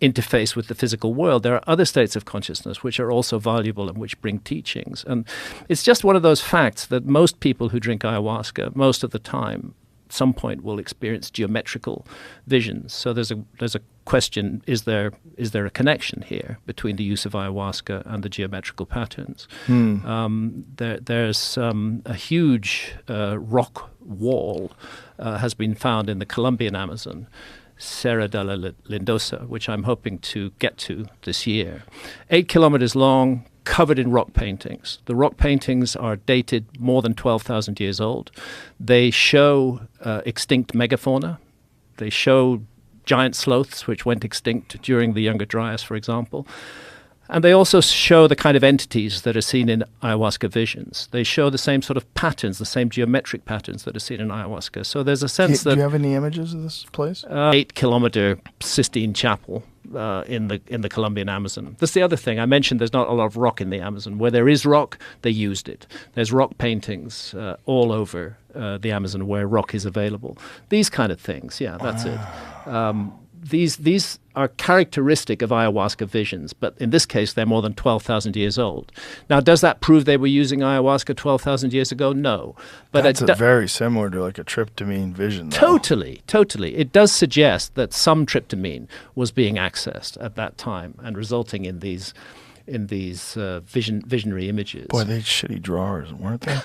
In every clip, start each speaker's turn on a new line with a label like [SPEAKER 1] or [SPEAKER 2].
[SPEAKER 1] interface with the physical world, there are other states of consciousness which are also valuable and which bring teachings. And it's just one of those facts that most people who drink ayahuasca, most of the time, at some point will experience geometrical visions. So there's a question, is there a connection here between the use of ayahuasca and the geometrical patterns? There's a huge rock wall has been found in the Colombian Amazon, Serra de la Lindosa, which I'm hoping to get to this year. 8 kilometers long, covered in rock paintings. The rock paintings are dated more than 12,000 years old. They show extinct megafauna. They show giant sloths which went extinct during the Younger Dryas, for example. And they also show the kind of entities that are seen in ayahuasca visions. They show the same sort of patterns, the same geometric patterns that are seen in ayahuasca. So there's a sense that...
[SPEAKER 2] Do you have any images of this place?
[SPEAKER 1] 8-kilometer Sistine chapel in the Colombian Amazon. That's the other thing. I mentioned there's not a lot of rock in the Amazon. Where there is rock, they used it. There's rock paintings all over the Amazon where rock is available. These kind of things, yeah, that's it. These are characteristic of ayahuasca visions, but in this case, they're more than 12,000 years old. Now, does that prove they were using ayahuasca 12,000 years ago? No. But
[SPEAKER 2] that's very similar to like a tryptamine vision, though.
[SPEAKER 1] Totally. It does suggest that some tryptamine was being accessed at that time and resulting in these visionary images.
[SPEAKER 2] Boy, they shitty drawers, weren't they?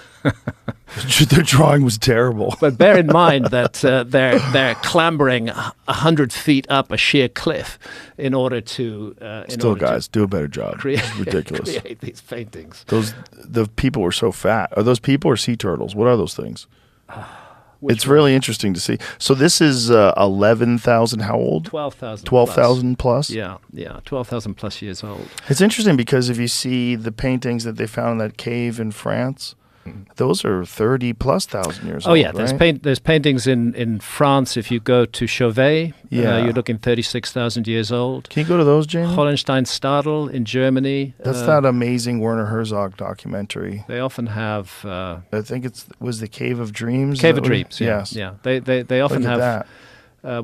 [SPEAKER 2] Their drawing was terrible.
[SPEAKER 1] But bear in mind that they're clambering 100 feet up a sheer cliff in order to...
[SPEAKER 2] do a better job. It's ridiculous.
[SPEAKER 1] Create these paintings.
[SPEAKER 2] The people were so fat. Are those people or sea turtles? What are those things? It's really interesting to see. So this is 11,000, how old?
[SPEAKER 1] 12,000.
[SPEAKER 2] 12,000 plus?
[SPEAKER 1] Yeah, 12,000 plus years old.
[SPEAKER 2] It's interesting because if you see the paintings that they found in that cave in France, those are 30 plus thousand years old.
[SPEAKER 1] Oh yeah,
[SPEAKER 2] right?
[SPEAKER 1] there's paintings in France. If you go to Chauvet, you're looking 36,000 years old.
[SPEAKER 2] Can you go to those, Jamie?
[SPEAKER 1] Hohenstein-Stadel in Germany.
[SPEAKER 2] That's that amazing Werner Herzog documentary.
[SPEAKER 1] They often have...
[SPEAKER 2] I think was the Cave of Dreams.
[SPEAKER 1] Cave of Dreams,
[SPEAKER 2] yes.
[SPEAKER 1] Yeah. They often have...
[SPEAKER 2] That.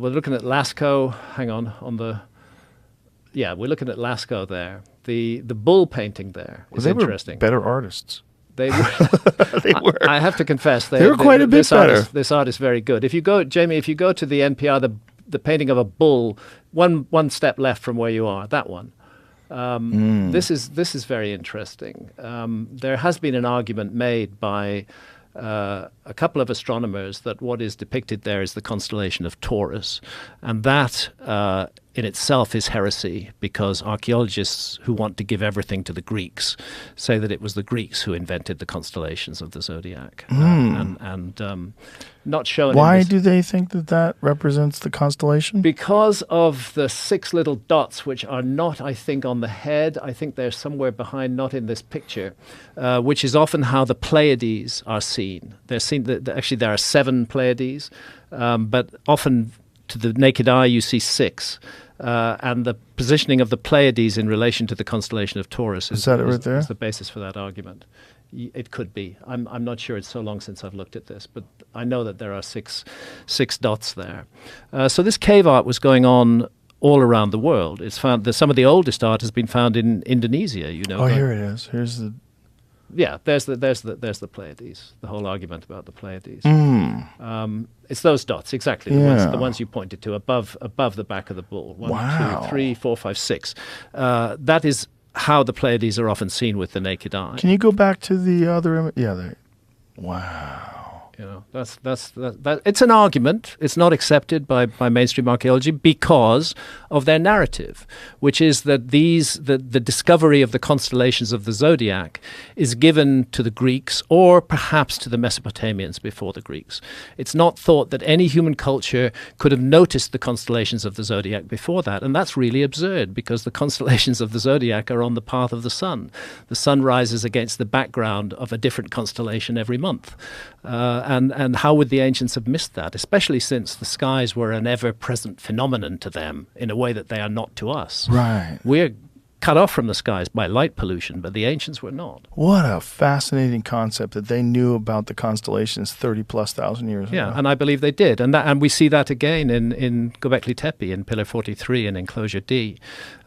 [SPEAKER 1] We're looking at Lascaux. Hang on the... Yeah, we're looking at Lascaux there. The bull painting there is interesting.
[SPEAKER 2] Were better artists.
[SPEAKER 1] They were.
[SPEAKER 2] They were.
[SPEAKER 1] I have to confess,
[SPEAKER 2] they were quite a bit better.
[SPEAKER 1] This art is very good. If you go, Jamie, if you go to the NPR, the painting of a bull, one step left from where you are, that one. This is very interesting. There has been an argument made by a couple of astronomers that what is depicted there is the constellation of Taurus, and that in itself is heresy, because archaeologists who want to give everything to the Greeks say that it was the Greeks who invented the constellations of the zodiac, and not shown.
[SPEAKER 2] Why do they think that represents the constellation?
[SPEAKER 1] Because of the 6 little dots, which are not, I think, on the head. I think they're somewhere behind, not in this picture, which is often how the Pleiades are seen. They're seen. Actually, there are 7 Pleiades, but often to the naked eye you see 6. And the positioning of the Pleiades in relation to the constellation of Taurus is the basis for that argument. It could be. I'm not sure. It's so long since I've looked at this, but I know that there are six dots there. So this cave art was going on all around the world. It's found that some of the oldest art has been found in Indonesia.
[SPEAKER 2] Oh, here it is. Here's the.
[SPEAKER 1] Yeah, there's the Pleiades. The whole argument about the Pleiades. It's those dots exactly. The ones you pointed to above the back of the bull. 1, 2, 3, 4, 5, 6. That is how the Pleiades are often seen with the naked eye.
[SPEAKER 2] Can you go back to the other image? Yeah, there. Wow.
[SPEAKER 1] You know, that. It's an argument. It's not accepted by mainstream archaeology because of their narrative, which is that the discovery of the constellations of the zodiac is given to the Greeks or perhaps to the Mesopotamians before the Greeks. It's not thought that any human culture could have noticed the constellations of the zodiac before that, and that's really absurd because the constellations of the zodiac are on the path of the sun. The sun rises against the background of a different constellation every month. And how would the ancients have missed that, especially since the skies were an ever-present phenomenon to them in a way that they are not to us.
[SPEAKER 2] Right.
[SPEAKER 1] We're cut off from the skies by light pollution, but the ancients were not.
[SPEAKER 2] What a fascinating concept that they knew about the constellations 30,000+ years ago.
[SPEAKER 1] Yeah, and I believe they did. And we see that again in Göbekli Tepe, in Pillar 43 in Enclosure D.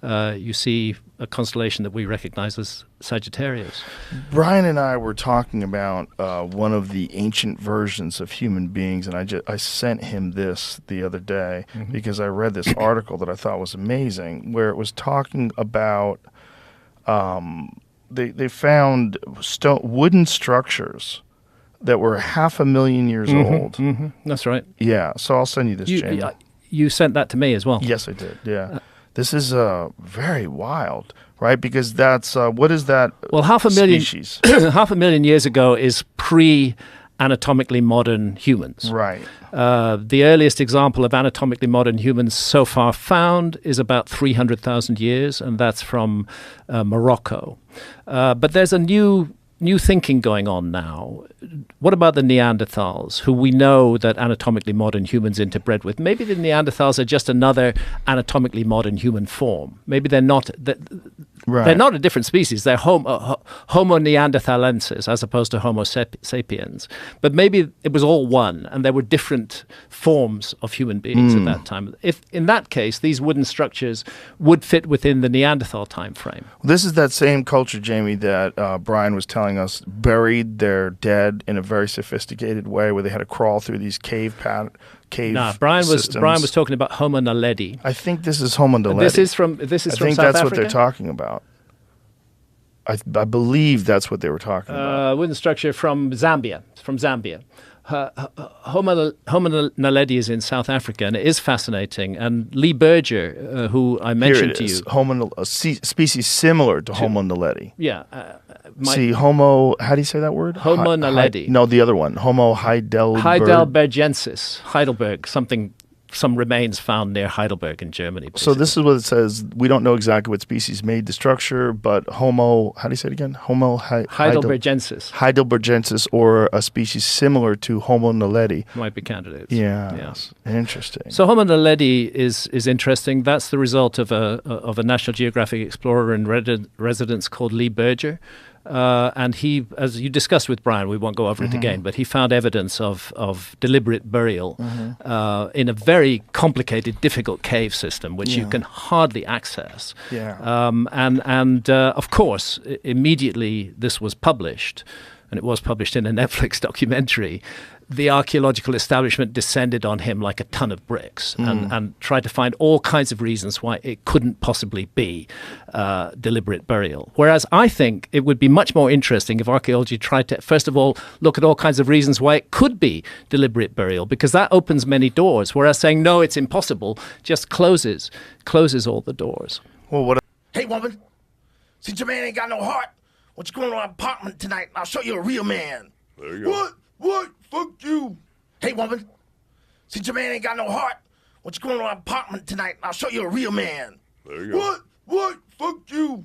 [SPEAKER 1] You see a constellation that we recognize as Sagittarius.
[SPEAKER 2] Brian and I were talking about one of the ancient versions of human beings, and I sent him this the other day because I read this article that I thought was amazing, where it was talking about they found wooden structures that were 500,000 years old.
[SPEAKER 1] That's right.
[SPEAKER 2] Yeah, so I'll send you this, Jamie.
[SPEAKER 1] You sent that to me as well.
[SPEAKER 2] Yes, I did, yeah. This is very wild, right? Because that's, what is that species?
[SPEAKER 1] 500,000 years ago is pre-anatomically modern humans.
[SPEAKER 2] Right.
[SPEAKER 1] The earliest example of anatomically modern humans so far found is about 300,000 years, and that's from Morocco. But there's a new thinking going on now. What about the Neanderthals, who we know that anatomically modern humans interbred with? Maybe the Neanderthals are just another anatomically modern human form. Maybe they're not. They're not a different species. They're Homo neanderthalensis as opposed to Homo sapiens. But maybe it was all one, and there were different forms of human beings at that time. If in that case, these wooden structures would fit within the Neanderthal time frame.
[SPEAKER 2] This is that same culture, Jamie, that Brian was telling us buried their dead in a very sophisticated way, where they had to crawl through these cave
[SPEAKER 1] Brian
[SPEAKER 2] systems.
[SPEAKER 1] was talking about Homo naledi.
[SPEAKER 2] I think this is Homo naledi.
[SPEAKER 1] This is from
[SPEAKER 2] I
[SPEAKER 1] South
[SPEAKER 2] think that's
[SPEAKER 1] Africa?
[SPEAKER 2] what they're talking about. I believe that's what they were talking about.
[SPEAKER 1] Wooden structure from Zambia. Homo naledi is in South Africa, and it is fascinating. And Lee Berger, who I mentioned to you,
[SPEAKER 2] a species similar to Homo naledi.
[SPEAKER 1] Yeah.
[SPEAKER 2] Homo. How do you say that word?
[SPEAKER 1] Homo naledi.
[SPEAKER 2] No, the other one. Homo
[SPEAKER 1] heidelbergensis. Heidelberg. Some remains found near Heidelberg in Germany. Basically.
[SPEAKER 2] So this is what it says. We don't know exactly what species made the structure, but Homo, how do you say it again? Homo
[SPEAKER 1] heidelbergensis.
[SPEAKER 2] Heidelbergensis, or a species similar to Homo naledi.
[SPEAKER 1] Might be candidates.
[SPEAKER 2] Yeah. Yes. Interesting.
[SPEAKER 1] So Homo naledi is interesting. That's the result of a National Geographic explorer in residence called Lee Berger. And he, as you discussed with Brian, we won't go over it again, but he found evidence of deliberate burial in a very complicated, difficult cave system, which you can hardly access.
[SPEAKER 2] Yeah.
[SPEAKER 1] Of course, immediately this was published, and it was published in a Netflix documentary. The archaeological establishment descended on him like a ton of bricks and tried to find all kinds of reasons why it couldn't possibly be deliberate burial. Whereas I think it would be much more interesting if archaeology tried to, first of all, look at all kinds of reasons why it could be deliberate burial, because that opens many doors, whereas saying, no, it's impossible, just closes all the doors.
[SPEAKER 2] Well,
[SPEAKER 3] Hey, woman, since your man ain't got no heart, why don't you go to my apartment tonight? I'll show you a real man.
[SPEAKER 2] There you go.
[SPEAKER 3] What? Fuck you. Hey, woman, since your man ain't got no heart, why don't you go to my apartment tonight? I'll show you a real man.
[SPEAKER 2] There you go.
[SPEAKER 3] What? Fuck you.